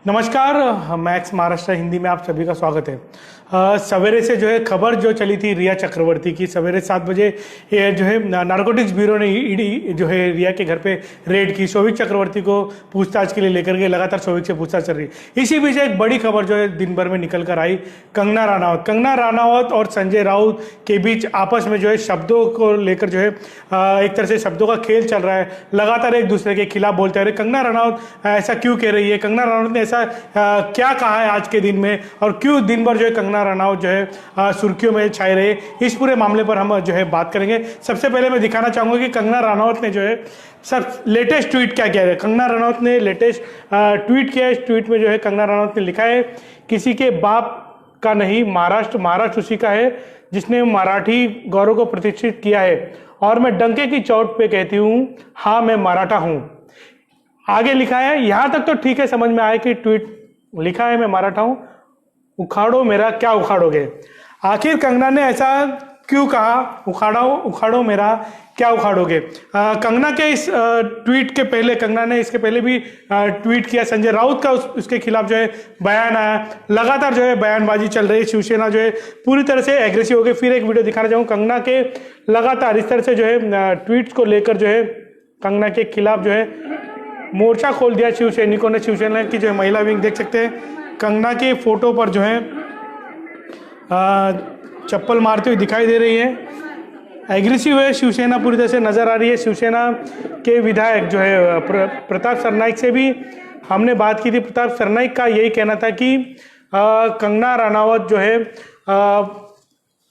नमस्कार, मैक्स महाराष्ट्र हिंदी में आप सभी का स्वागत है। सवेरे से जो है खबर जो चली थी रिया चक्रवर्ती की, सवेरे 7 बजे ये जो है नारकोटिक्स ब्यूरो ने ईडी जो है रिया के घर पे रेड की। शोभिक चक्रवर्ती को पूछताछ के लिए लेकर गए, लगातार शोभिक से पूछताछ चल रही है। इसी बीच एक बड़ी खबर जो है दिन भर में निकल कर आई, कंगना रनावत और संजय राउत के बीच आपस में जो है शब्दों को लेकर जो है एक तरह से शब्दों का खेल चल रहा है। लगातार एक दूसरे के खिलाफ बोलते रहे। कंगना रनावत ऐसा क्यों कह रही है, कंगना रनावत ने ऐसा क्या कहा है आज के दिन में, और क्यों दिन भर जो है कंगना रनावत जो है सुर्खियों में छाए रहे, इस पूरे मामले पर हम जो है बात करेंगे। सबसे पहले मैं दिखाना चाहूंगा कि कंगना रनावत ने जो है सब लेटेस्ट ट्वीट क्या किया है। कंगना रनावत ने लेटेस्ट ट्वीट किया है। इस ट्वीट में जो है कंगना रनावत ने लिखा है, किसी के बाप का नहीं महाराष्ट्र उसी का है जिसने मराठी गौरव को प्रतिष्ठित किया है, और मैं डंके की चोट पे कहती हूँ, हाँ मैं मराठा हूँ। आगे लिखा है, यहां तक तो ठीक है, समझ में आया कि ट्वीट लिखा है मैं मराठा हूं, उखाड़ो मेरा क्या उखाड़ोगे। आखिर कंगना ने ऐसा क्यों कहा, उखाड़ो मेरा क्या उखाड़ोगे। कंगना के इस ट्वीट के पहले, कंगना ने इसके पहले भी ट्वीट किया। संजय राउत का उसके खिलाफ जो है बयान आया। लगातार जो है बयानबाजी चल रही है। शिवसेना जो है पूरी तरह से एग्रेसिव हो गई। फिर एक वीडियो दिखाना चाहूँगा कंगना के लगातार इस तरह से जो है ट्वीट को लेकर जो है कंगना के खिलाफ जो है मोर्चा खोल दिया शिवसैनिकों ने। शिवसेना की जो है महिला विंग देख सकते हैं, कंगना के फोटो पर जो है चप्पल मारते हुए दिखाई दे रही है। एग्रेसिव है शिवसेना, पूरी तरह से नजर आ रही है। शिवसेना के विधायक जो है प्रताप सरनाईक से भी हमने बात की थी। प्रताप सरनाईक का यही कहना था कि कंगना रनावत जो है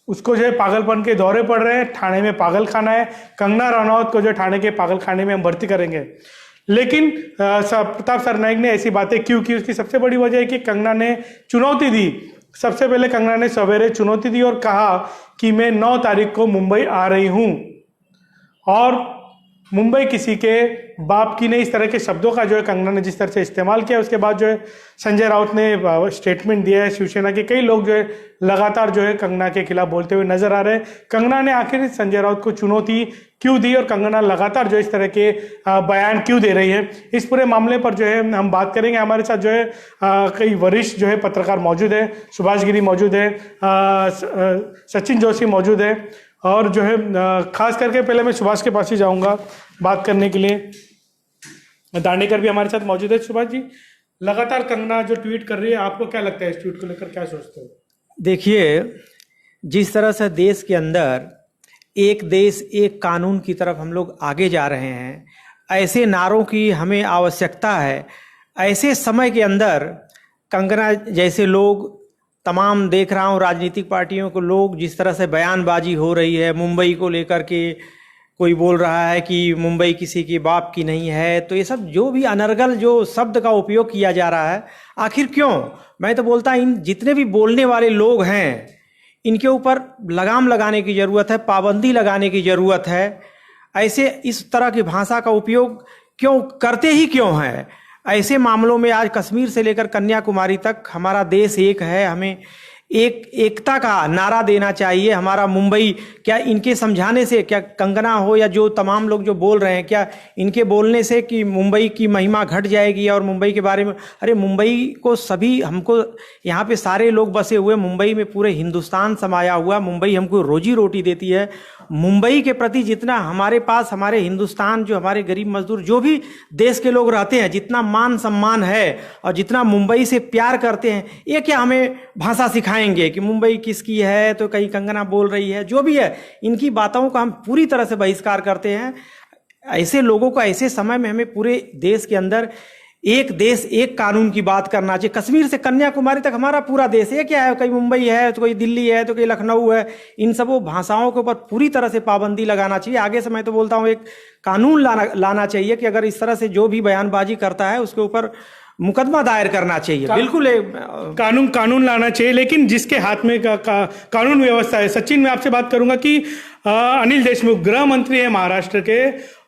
उसको जो है पागलपन के दौरे पड़ रहे हैं, थाने में पागल खाना है। कंगना रनावत को जो थाने के पागल खाने में हम भर्ती करेंगे। लेकिन प्रताप सरनाईक ने ऐसी बातें क्यों की, उसकी सबसे बड़ी वजह है कि कंगना ने चुनौती दी। सबसे पहले कंगना ने सवेरे चुनौती दी और कहा कि मैं 9 तारीख को मुंबई आ रही हूं, और मुंबई किसी के बाप की नहीं। इस तरह के शब्दों का जो है कंगना ने जिस तरह से इस्तेमाल किया, उसके बाद जो है संजय राउत ने स्टेटमेंट दिया है। शिवसेना के कई लोग जो है लगातार जो है कंगना के खिलाफ बोलते हुए नजर आ रहे हैं। कंगना ने आखिर संजय राउत को चुनौती क्यों दी, और कंगना लगातार जो इस तरह के बयान क्यों दे रही है, इस पूरे मामले पर जो है हम बात करेंगे। हमारे साथ जो है कई वरिष्ठ जो है पत्रकार मौजूद है। सुभाष गिरी मौजूद है, सचिन जोशी मौजूद है, और जो है खास करके पहले मैं सुभाष के पास ही जाऊंगा बात करने के लिए। दांडेकर भी हमारे साथ मौजूद है। सुभाष जी, लगातार कंगना जो ट्वीट कर रही है, आपको क्या लगता है इस ट्वीट को लेकर, क्या सोचते हो? देखिए, जिस तरह से देश के अंदर एक देश एक कानून की तरफ हम लोग आगे जा रहे हैं, ऐसे नारों की हमें आवश्यकता है। ऐसे समय के अंदर कंगना जैसे लोग, तमाम देख रहा हूँ राजनीतिक पार्टियों को लोग जिस तरह से बयानबाजी हो रही है मुंबई को लेकर के, कोई बोल रहा है कि मुंबई किसी के बाप की नहीं है, तो ये सब जो भी अनर्गल जो शब्द का उपयोग किया जा रहा है, आखिर क्यों? मैं तो बोलता इन जितने भी बोलने वाले लोग हैं, इनके ऊपर लगाम लगाने की ज़रूरत है, पाबंदी लगाने की ज़रूरत है। ऐसे इस तरह की भाषा का उपयोग क्यों करते ही क्यों है? ऐसे मामलों में आज कश्मीर से लेकर कन्याकुमारी तक हमारा देश एक है। हमें एकता का नारा देना चाहिए। हमारा मुंबई, क्या इनके समझाने से, क्या कंगना हो या जो तमाम लोग जो बोल रहे हैं, क्या इनके बोलने से कि मुंबई की महिमा घट जाएगी और मुंबई के बारे में? अरे मुंबई को सभी, हमको यहाँ पे सारे लोग बसे हुए, मुंबई में पूरे हिंदुस्तान समाया हुआ, मुंबई हमको रोजी रोटी देती है। मुंबई के प्रति जितना हमारे पास, हमारे हिंदुस्तान जो हमारे गरीब मजदूर जो भी देश के लोग रहते हैं, जितना मान सम्मान है और जितना मुंबई से प्यार करते हैं, ये क्या हमें भाषा सिखाएंगे कि मुंबई किसकी है, तो कहीं कंगना बोल रही है? जो भी है, इनकी बातों का हम पूरी तरह से बहिष्कार करते हैं। ऐसे लोगों को ऐसे समय में हमें पूरे देश के अंदर एक देश एक कानून की बात करना चाहिए। कश्मीर से कन्याकुमारी तक हमारा पूरा देश है। क्या है, कहीं मुंबई है तो कोई दिल्ली है तो कोई लखनऊ है, इन सब भाषाओं के ऊपर पूरी तरह से पाबंदी लगाना चाहिए। आगे से मैं तो बोलता हूँ एक कानून लाना चाहिए कि अगर इस तरह से जो भी बयानबाजी करता है उसके ऊपर मुकदमा दायर करना चाहिए। बिल्कुल कानून लाना चाहिए, लेकिन जिसके हाथ में कानून व्यवस्था है। सचिन, मैं आपसे बात करूंगा कि अनिल देशमुख गृह मंत्री है महाराष्ट्र के,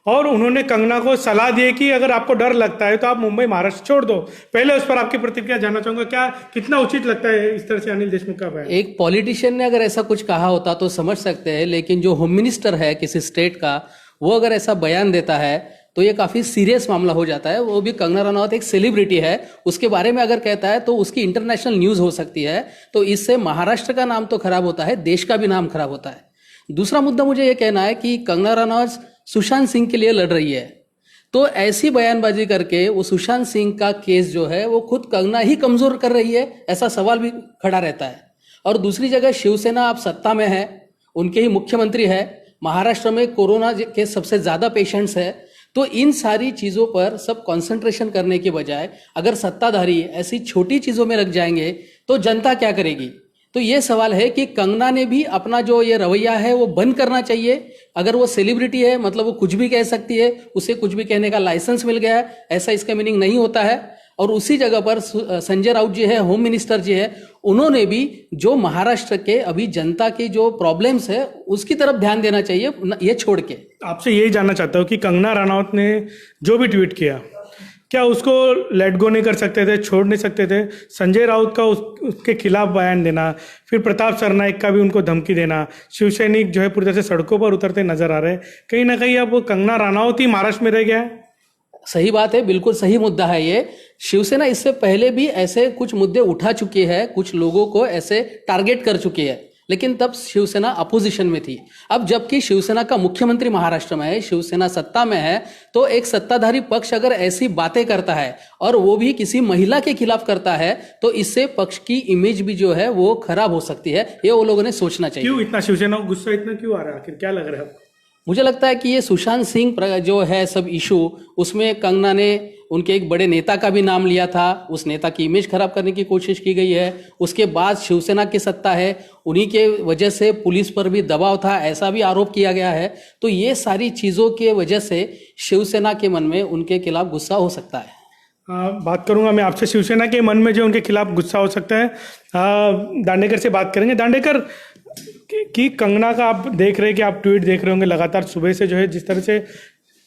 और उन्होंने कंगना को सलाह दी है कि अगर आपको डर लगता है तो आप मुंबई महाराष्ट्र छोड़ दो। पहले उस पर आपकी प्रतिक्रिया जानना चाहूंगा, क्या कितना उचित लगता है इस तरह से अनिल देशमुख का बयान? एक पॉलिटिशियन ने अगर ऐसा कुछ कहा होता तो समझ सकते हैं, लेकिन जो होम मिनिस्टर है किसी स्टेट का, वो अगर ऐसा बयान देता है तो ये काफी सीरियस मामला हो जाता है। वो भी कंगना रनौत एक सेलिब्रिटी है, उसके बारे में अगर कहता है तो उसकी इंटरनेशनल न्यूज हो सकती है। तो इससे महाराष्ट्र का नाम तो खराब होता है, देश का भी नाम खराब होता है। दूसरा मुद्दा मुझे ये कहना है कि कंगना रनौत सुशांत सिंह के लिए लड़ रही है, तो ऐसी बयानबाजी करके वो सुशांत सिंह का केस जो है वो खुद कंगना ही कमजोर कर रही है, ऐसा सवाल भी खड़ा रहता है। और दूसरी जगह शिवसेना अब सत्ता में है, उनके ही मुख्यमंत्री है, महाराष्ट्र में कोरोना के सबसे ज्यादा पेशेंट्स है। तो इन सारी चीजों पर सब कंसंट्रेशन करने के बजाय अगर सत्ताधारी ऐसी छोटी चीजों में लग जाएंगे तो जनता क्या करेगी। तो ये सवाल है कि कंगना ने भी अपना जो ये रवैया है वो बंद करना चाहिए। अगर वो सेलिब्रिटी है मतलब वो कुछ भी कह सकती है, उसे कुछ भी कहने का लाइसेंस मिल गया है, ऐसा इसका मीनिंग नहीं होता है। और उसी जगह पर संजय राउत जी है, होम मिनिस्टर जी है, उन्होंने भी जो महाराष्ट्र के अभी जनता की जो प्रॉब्लम्स है उसकी तरफ ध्यान देना चाहिए, ये छोड़ के। आपसे यही जानना चाहता हूँ कि कंगना रनौत ने जो भी ट्वीट किया, क्या उसको लेट गो नहीं कर सकते थे, छोड़ नहीं सकते थे? संजय राउत का उसके खिलाफ बयान देना, फिर प्रताप सरनाइक का भी उनको धमकी देना, शिवसैनिक जो है पूरी तरह से सड़कों पर उतरते नजर आ रहे हैं। कहीं ना कहीं अब कंगना रनौत ही महाराष्ट्र में रह गया है। सही बात है, बिल्कुल सही मुद्दा है ये। शिवसेना इससे पहले भी ऐसे कुछ मुद्दे उठा चुकी है, कुछ लोगों को ऐसे टारगेट कर चुकी है, लेकिन तब शिवसेना अपोजिशन में थी। अब जबकि शिवसेना का मुख्यमंत्री महाराष्ट्र में है, शिवसेना सत्ता में है, तो एक सत्ताधारी पक्ष अगर ऐसी बातें करता है और वो भी किसी महिला के खिलाफ करता है तो इससे पक्ष की इमेज भी जो है वो खराब हो सकती है। ये वो लोगों ने सोचना चाहिए। क्यों इतना शिवसेना को गुस्सा इतना क्यों आ रहा है, आखिर क्या लग रहा है आपको? मुझे लगता है कि ये सुशांत सिंह जो है सब इशू, उसमें कंगना ने उनके एक बड़े नेता का भी नाम लिया था, उस नेता की इमेज खराब करने की कोशिश की गई है। उसके बाद शिवसेना की सत्ता है, उन्हीं के वजह से पुलिस पर भी दबाव था, ऐसा भी आरोप किया गया है। तो ये सारी चीज़ों के वजह से शिवसेना के मन में उनके खिलाफ गुस्सा हो सकता है। बात करूंगा मैं आपसे शिवसेना के मन में जो उनके खिलाफ गुस्सा हो सकता है। दांडेकर से बात करेंगे। दांडेकर कि कंगना का आप देख रहे हैं कि आप ट्वीट देख रहे होंगे लगातार सुबह से, जो है जिस तरह से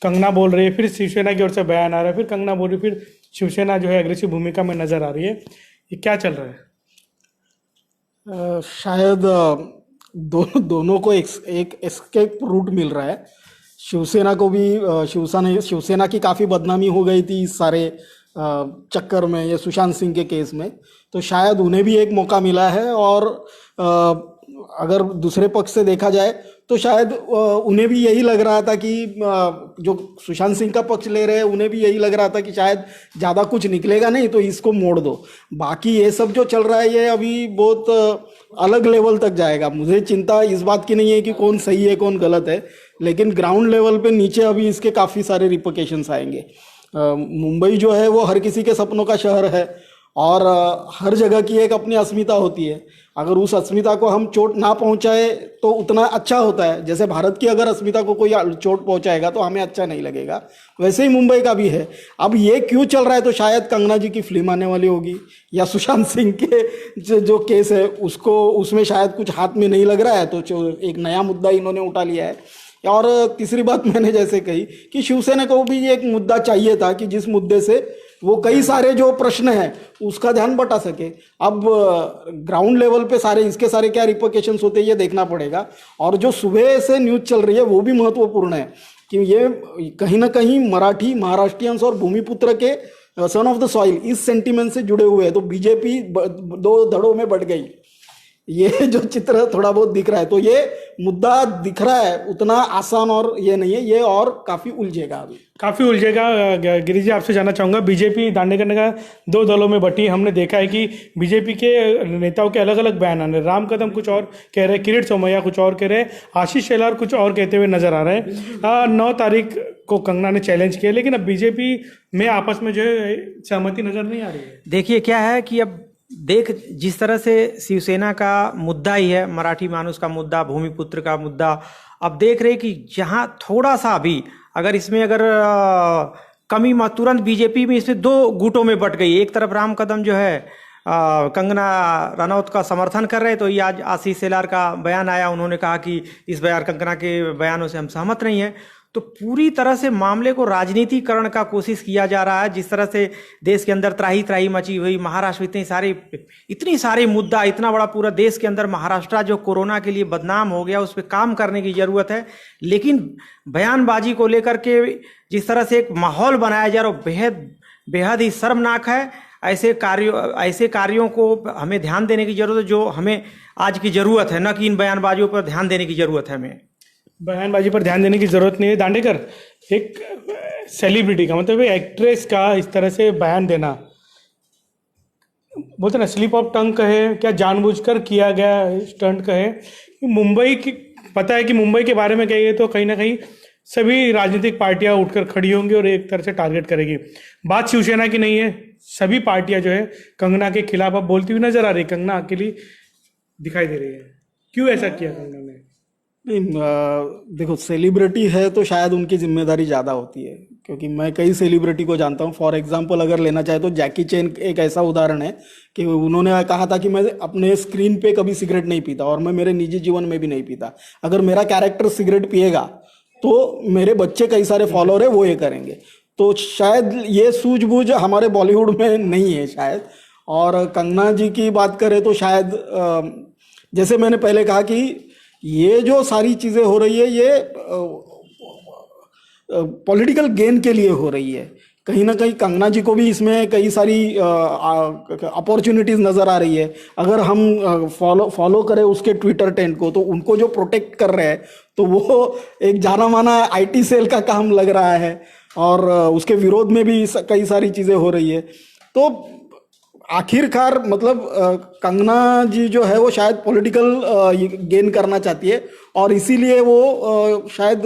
कंगना बोल रही है, फिर शिवसेना की ओर से बयान आ रहा है, फिर कंगना बोल रही है, फिर शिवसेना जो है एग्रेसिव भूमिका में नजर आ रही है। ये क्या चल रहा है? शायद दोनों को एक एस्केप रूट मिल रहा है। शिवसेना को भी शिवसेना की काफ़ी बदनामी हो गई थी इस सारे चक्कर में, ये सुशांत सिंह के केस में, तो शायद उन्हें भी एक मौका मिला है। और अगर दूसरे पक्ष से देखा जाए तो शायद उन्हें भी यही लग रहा था कि जो सुशांत सिंह का पक्ष ले रहे हैं उन्हें भी यही लग रहा था कि शायद ज़्यादा कुछ निकलेगा नहीं तो इसको मोड़ दो। बाकी ये सब जो चल रहा है ये अभी बहुत अलग लेवल तक जाएगा। मुझे चिंता इस बात की नहीं है कि कौन सही है कौन गलत है, लेकिन ग्राउंड लेवल पे नीचे अभी इसके काफ़ी सारे रिपोर्केशंस आएंगे। मुंबई जो है वो हर किसी के सपनों का शहर है और हर जगह की एक अपनी अस्मिता होती है। अगर उस अस्मिता को हम चोट ना पहुंचाए तो उतना अच्छा होता है। जैसे भारत की अगर अस्मिता को कोई चोट पहुंचाएगा तो हमें अच्छा नहीं लगेगा, वैसे ही मुंबई का भी है। अब ये क्यों चल रहा है, तो शायद कंगना जी की फिल्म आने वाली होगी या सुशांत सिंह के जो केस है उसको उसमें शायद कुछ हाथ में नहीं लग रहा है, तो एक नया मुद्दा इन्होंने उठा लिया है। और तीसरी बात मैंने जैसे कही कि शिवसेना को भी एक मुद्दा चाहिए था कि जिस मुद्दे से वो कई सारे जो प्रश्न हैं उसका ध्यान बटा सके। अब ग्राउंड लेवल पे इसके सारे क्या रिपोर्केशंस होते हैं ये देखना पड़ेगा। और जो सुबह से न्यूज़ चल रही है वो भी महत्वपूर्ण है कि ये कहीं ना कहीं मराठी, महाराष्ट्रियंस और भूमिपुत्र के सन ऑफ द सॉइल इस सेंटिमेंट से जुड़े हुए हैं। तो बीजेपी दो धड़ों में बढ़ गई, ये जो चित्र थोड़ा बहुत दिख रहा है। तो ये मुद्दा दिख रहा है उतना आसान और ये नहीं है, ये और काफ़ी उलझेगा, अभी काफ़ी उलझेगा। गिरीश जी आपसे जानना चाहूँगा, बीजेपी दांडेकर का दो दलों में बटी। हमने देखा है कि बीजेपी के नेताओं के अलग अलग बयान आ रहे हैं। राम कदम कुछ और कह रहे हैं, किरीट सोमैया कुछ और कह रहे हैं, आशीष शेलार कुछ और कहते हुए नजर आ रहे हैं। 9 तारीख को कंगना ने चैलेंज किया, लेकिन अब बीजेपी में आपस में जो है सहमति नजर नहीं आ रही है। देखिए क्या है कि अब जिस तरह से शिवसेना का मुद्दा ही है, मराठी मानुस का मुद्दा, भूमिपुत्र का मुद्दा, अब देख रहे कि जहां थोड़ा सा भी अगर इसमें कमी तुरंत बीजेपी में इसमें 2 गुटों में बट गई। एक तरफ राम कदम जो है कंगना रनौत का समर्थन कर रहे, तो ये आज आशीष शेलार का बयान आया, उन्होंने कहा कि इस बार कंगना के बयानों से हम सहमत नहीं है। तो पूरी तरह से मामले को राजनीतिकरण का कोशिश किया जा रहा है। जिस तरह से देश के अंदर त्राही त्राही मची हुई, महाराष्ट्र इतनी सारी मुद्दा, इतना बड़ा पूरा देश के अंदर महाराष्ट्र जो कोरोना के लिए बदनाम हो गया, उस पर काम करने की जरूरत है। लेकिन बयानबाजी को लेकर के जिस तरह से एक माहौल बनाया जा रहा है बेहद बेहद ही शर्मनाक है। ऐसे कार्यों को हमें ध्यान देने की जरूरत है, जो हमें आज की जरूरत है, न कि इन बयानबाजियों पर ध्यान देने की जरूरत है। हमें बयानबाजी पर ध्यान देने की जरूरत नहीं है। दांडेकर, एक सेलिब्रिटी का मतलब एक्ट्रेस का इस तरह से बयान देना, बोलते ना स्लिप ऑफ टंग कहे, क्या जानबूझकर किया गया स्टंट कहे, मुंबई की पता है कि मुंबई के बारे में कहिए तो कहीं ना कहीं सभी राजनीतिक पार्टियां उठकर खड़ी होंगी और एक तरह से टारगेट करेगी। बात शिवसेना की नहीं है, सभी पार्टियां जो है कंगना के खिलाफ अब बोलती हुई नजर आ रही। कंगना अकेली दिखाई दे रही है। क्यों ऐसा किया कंगना ने? देखो, सेलिब्रिटी है तो शायद उनकी जिम्मेदारी ज़्यादा होती है, क्योंकि मैं कई सेलिब्रिटी को जानता हूँ। फॉर एग्जांपल अगर लेना चाहे तो जैकी चेन एक ऐसा उदाहरण है कि उन्होंने कहा था कि मैं अपने स्क्रीन पे कभी सिगरेट नहीं पीता और मैं मेरे निजी जीवन में भी नहीं पीता। अगर मेरा कैरेक्टर सिगरेट पिएगा तो मेरे बच्चे कई सारे फॉलोअर है वो ये करेंगे। तो शायद ये सूझबूझ हमारे बॉलीवुड में नहीं है शायद। और कंगना जी की बात करें तो शायद जैसे मैंने पहले कहा कि ये जो सारी चीज़ें हो रही है ये पॉलिटिकल गेन के लिए हो रही है। कहीं ना कहीं कंगना जी को भी इसमें कई सारी अपॉर्चुनिटीज़ नज़र आ रही है। अगर हम फॉलो करें उसके ट्विटर ट्रेंड को तो उनको जो प्रोटेक्ट कर रहे हैं तो वो एक जाना माना IT सेल का काम लग रहा है और उसके विरोध में भी कई सारी चीज़ें हो रही है। तो आखिरकार मतलब कंगना जी जो है वो शायद पॉलिटिकल गेन करना चाहती है और इसीलिए वो शायद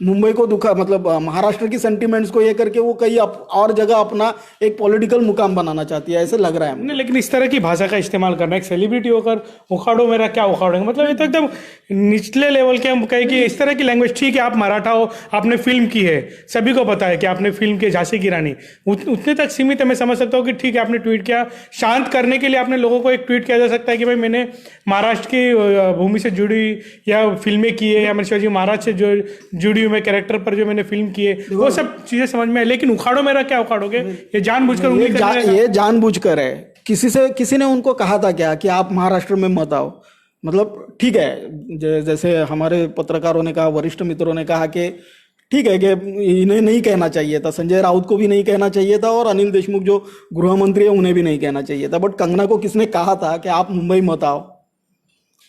मुंबई को मतलब महाराष्ट्र की सेंटिमेंट्स को ये करके वो कई और जगह अपना एक पॉलिटिकल मुकाम बनाना चाहती है, ऐसे लग रहा है। नहीं, लेकिन इस तरह की भाषा का इस्तेमाल करना, एक सेलिब्रिटी होकर उखाड़ो मेरा क्या उखाड़ोगे, मतलब ये तो एकदम निचले लेवल के हम कहें कि इस तरह की लैंग्वेज। ठीक है, आप मराठा हो, आपने फिल्म की है, सभी को पता है कि आपने फिल्म की झांसी की रानी, उतने तक सीमित है। मैं समझ सकता हूँ कि ठीक है आपने ट्वीट किया, शांत करने के लिए आपने लोगों को एक ट्वीट किया जा सकता है कि भाई मैंने महाराष्ट्र की भूमि से जुड़ी या फिल्में की है या मैं शिवाजी महाराज से जो जुड़ी हुई मैं कैरेक्टर पर जो मैंने फिल्म की है, वो सब चीजें समझ में है। लेकिन उखाड़ो मेरा क्या उखाड़ोगे, ये जानबूझकर ये जानबूझकर है। किसी ने उनको कहा था क्या कि आप महाराष्ट्र में मत आओ? मतलब ठीक है, जैसे हमारे पत्रकारों ने कहा, वरिष्ठ मित्रों ने कहा कि ठीक है कि इन्हें नहीं कहना चाहिए था, संजय राउत को भी नहीं कहना चाहिए था और अनिल देशमुख जो गृह मंत्री है उन्हें भी नहीं कहना चाहिए था। बट कंगना को किसने कहा था कि आप मुंबई मत आओ?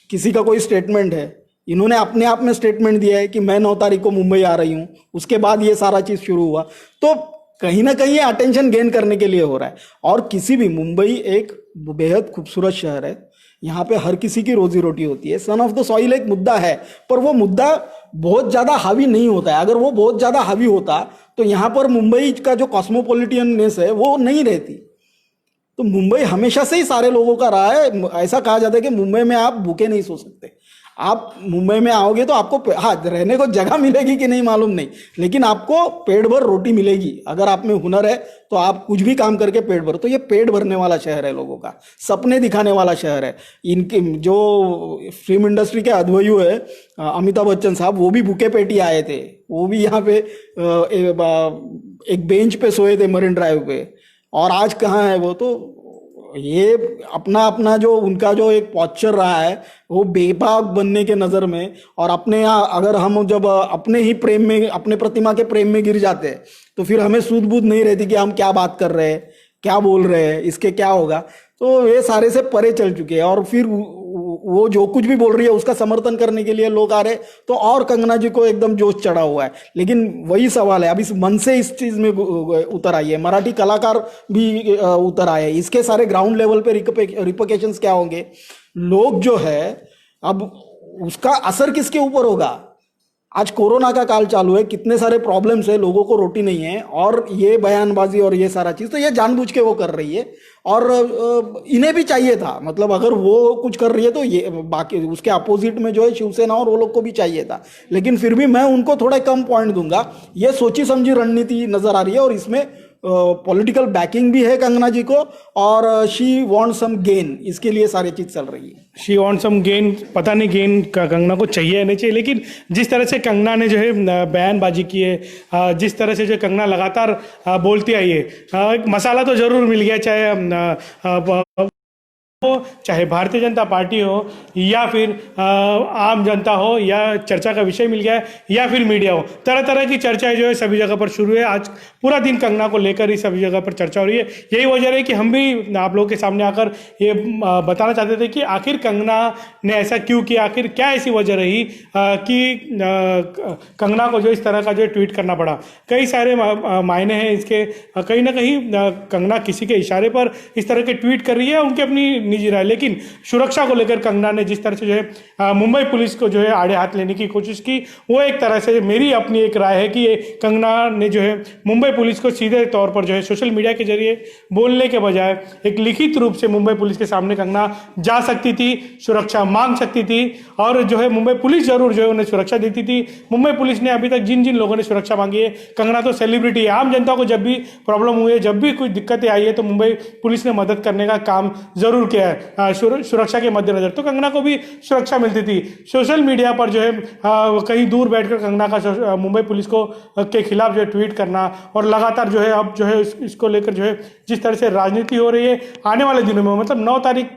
किसी का कोई स्टेटमेंट है? इन्होंने अपने आप में स्टेटमेंट दिया है कि मैं 9 तारीख को मुंबई आ रही हूँ, उसके बाद ये सारा चीज़ शुरू हुआ। तो कहीं ना कहीं ये अटेंशन गेन करने के लिए हो रहा है। और किसी भी, मुंबई एक बेहद खूबसूरत शहर है, यहाँ पे हर किसी की रोजी रोटी होती है। सन ऑफ द सॉइल एक मुद्दा है, पर वो मुद्दा बहुत ज़्यादा हावी नहीं होता है। अगर वो बहुत ज़्यादा हावी होता तो यहाँ पर मुंबई का जो कॉस्मोपॉलिटियननेस है वो नहीं रहती। तो मुंबई हमेशा से ही सारे लोगों का रहा है। ऐसा कहा जाता है कि मुंबई में आप भूखे नहीं सो सकते। आप मुंबई में आओगे तो आपको रहने को जगह मिलेगी कि नहीं मालूम नहीं, लेकिन आपको पेट भर रोटी मिलेगी। अगर आप में हुनर है तो आप कुछ भी काम करके पेट भर। तो ये पेट भरने वाला शहर है, लोगों का सपने दिखाने वाला शहर है। इनके जो फिल्म इंडस्ट्री के अध्वर्यु है अमिताभ बच्चन साहब, वो भी भूखे पेट ही आए थे। वो भी यहाँ पे एक बेंच पे सोए थे मरीन ड्राइव पे, और आज कहाँ है वो? तो ये अपना अपना जो उनका जो एक पॉस्चर रहा है वो बेबाक बनने के नज़र में, और अपने यहाँ अगर हम जब अपने ही प्रेम में, अपने प्रतिमा के प्रेम में गिर जाते हैं तो फिर हमें सूझबूझ नहीं रहती कि हम क्या बात कर रहे हैं, क्या बोल रहे हैं, इसके क्या होगा। तो ये सारे से परे चल चुके हैं। और फिर वो जो कुछ भी बोल रही है उसका समर्थन करने के लिए लोग आ रहे, तो और कंगना जी को एकदम जोश चढ़ा हुआ है। लेकिन वही सवाल है, अब इस मन से इस चीज़ में उतर आई है, मराठी कलाकार भी उतर आए। इसके सारे ग्राउंड लेवल पे रिपरकेशंस क्या होंगे? लोग जो है अब उसका असर किसके ऊपर होगा? आज कोरोना का काल चालू है, कितने सारे प्रॉब्लम्स है, लोगों को रोटी नहीं है, और ये बयानबाजी और ये सारा चीज़ तो ये जानबूझ के वो कर रही है। और इन्हें भी चाहिए था, मतलब अगर वो कुछ कर रही है तो ये बाकी उसके अपोजिट में जो है शिवसेना और वो लोग को भी चाहिए था। लेकिन फिर भी मैं उनको थोड़ा कम पॉइंट दूंगा। ये सोची समझी रणनीति नजर आ रही है और इसमें पॉलिटिकल बैकिंग भी है कंगना जी को, और शी वांट सम गेन, इसके लिए सारी चीज चल रही है। शी वांट सम गेन, पता नहीं गेन कंगना को चाहिए या नहीं चाहिए, लेकिन जिस तरह से कंगना ने जो है बयानबाजी की है, जिस तरह से जो कंगना लगातार बोलती आई है, मसाला तो जरूर मिल गया, चाहे भारतीय जनता पार्टी हो या फिर आम जनता हो, या चर्चा का विषय मिल गया है, या फिर मीडिया हो, तरह तरह की चर्चाएं जो है सभी जगह पर शुरू है। आज पूरा दिन कंगना को लेकर ही सभी जगह पर चर्चा हो रही है। यही वजह है कि हम भी आप लोगों के सामने आकर ये बताना चाहते थे कि आखिर कंगना ने ऐसा क्यों किया, आखिर क्या ऐसी वजह रही कि कंगना को जो इस तरह का जो ट्वीट करना पड़ा। कई सारे मायने हैं इसके, कहीं ना कहीं कंगना किसी के इशारे पर इस तरह के ट्वीट कर रही है, उनकी अपनी निजी राय, लेकिन सुरक्षा को लेकर कंगना ने जिस तरह से जो है मुंबई पुलिस को जो है आड़े हाथ लेने की कोशिश की, वो एक तरह से मेरी अपनी एक राय है कि ये कंगना ने जो है मुंबई पुलिस को सीधे तौर पर जो है सोशल मीडिया के जरिए बोलने के बजाय एक लिखित रूप से मुंबई पुलिस के सामने कंगना जा सकती थी, सुरक्षा मांग सकती थी, और जो है मुंबई पुलिस जरूर जो है उन्हें सुरक्षा देती थी। मुंबई पुलिस ने अभी तक जिन जिन लोगों ने सुरक्षा मांगी है, कंगना तो सेलिब्रिटी है, आम जनता को जब भी प्रॉब्लम हुई है, जब भी कुछ दिक्कतें आई है, तो मुंबई पुलिस ने मदद करने का काम जरूर किया है सुरक्षा के मद्देनजर। तो कंगना को भी सुरक्षा मिलती थी। सोशल मीडिया पर जो है कहीं दूर बैठकर कंगना का मुंबई पुलिस को के खिलाफ जो है ट्वीट करना, और लगातार जो है अब जो है इसको लेकर जो है जिस तरह से राजनीति हो रही है, आने वाले दिनों में मतलब 9 तारीख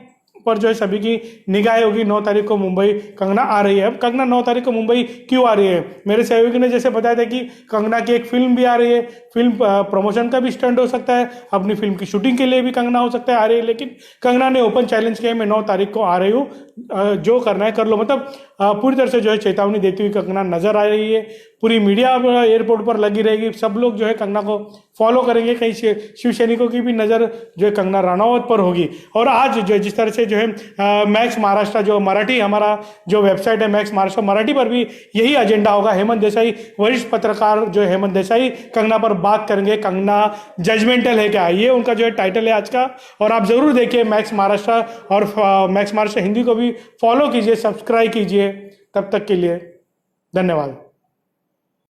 पर जो है सभी की निगाहें होगी। 9 तारीख को मुंबई कंगना आ रही है। अब कंगना 9 तारीख को मुंबई क्यों आ रही है? मेरे सहयोगी ने जैसे बताया था कि कंगना की एक फिल्म भी आ रही है, फिल्म प्रमोशन का भी स्टंट हो सकता है, अपनी फिल्म की शूटिंग के लिए भी कंगना हो सकता है आ रही है, लेकिन कंगना ने ओपन चैलेंज किया, मैं 9 तारीख को आ रही हूँ, जो करना है कर लो। मतलब पूरी तरह से जो है चेतावनी देती हुई कंगना नजर आ रही है। पूरी मीडिया एयरपोर्ट पर लगी रहेगी, सब लोग जो है कंगना को फॉलो करेंगे। कहीं शिव सैनिकों की भी नज़र जो है कंगना रनौत पर होगी। और आज जो जिस तरह से जो है मैक्स महाराष्ट्र जो मराठी हमारा जो वेबसाइट है मैक्स महाराष्ट्र मराठी पर भी यही एजेंडा होगा। हेमंत देसाई, वरिष्ठ पत्रकार जो हेमंत देसाई कंगना पर बात करेंगे, कंगना जजमेंटल है क्या, ये उनका जो है टाइटल है आज का। और आप जरूर देखिए मैक्स महाराष्ट्र, और मैक्स महाराष्ट्र हिंदी को भी फॉलो कीजिए, सब्सक्राइब कीजिए। तब तक के लिए धन्यवाद।